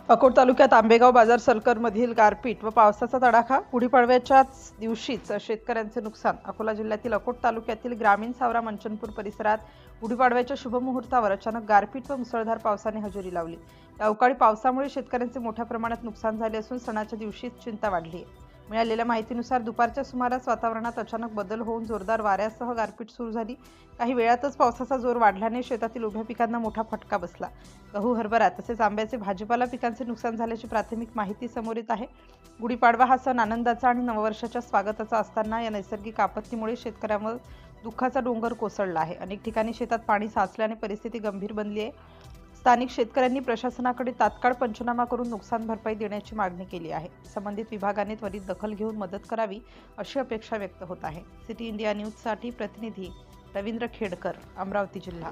अकोट तालुक्यात आंबेगाव बाजार सर्कलमधील गारपीट व पावसाचा तडाखा. गुढीपाडव्याच्याच दिवशीच शेतकऱ्यांचे नुकसान. अकोला जिल्ह्यातील अकोट तालुक्यातील ग्रामीण सावरा मंचनपूर परिसरात गुढीपाडव्याच्या शुभमुहूर्तावर अचानक गारपीट व मुसळधार पावसाने हजेरी लावली. या अवकाळी पावसामुळे शेतकऱ्यांचे मोठ्या प्रमाणात नुकसान झाले असून सणाच्या दिवशीच चिंता वाढली आहे. मिळालेल्या माहितीनुसार दुपारच्या सुमारास वातावरणात अचानक बदल होऊन जोरदार वाऱ्यासह गारपीट सुरू झाली. काही वेळातच पावसाचा जोर वाढल्याने शेतातील उभ्या पिकांना मोठा फटका बसला. गहू, हरभरा तसेच आंब्याचे भाजीपाला पिकांचे नुकसान झाल्याची प्राथमिक माहिती समोर येत आहे. गुढीपाडवा हा सण आनंदाचा आणि नववर्षाच्या स्वागताचा असताना या नैसर्गिक आपत्तीमुळे शेतकऱ्यांवर दुःखाचा डोंगर कोसळला आहे. अनेक ठिकाणी शेतात पाणी साचल्याने परिस्थिती गंभीर बनली आहे. स्थानिक शेतकऱ्यांनी प्रशासनाकडे तात्काळ पंचनामा करून नुकसान भरपाई देण्याची मागणी केली आहे. संबंधित विभागाने त्वरित दखल घेऊन मदत करावी अशी अपेक्षा व्यक्त होत आहे. सिटी इंडिया न्यूजसाठी प्रतिनिधी रवींद्र खेडकर, अमरावती जिल्हा.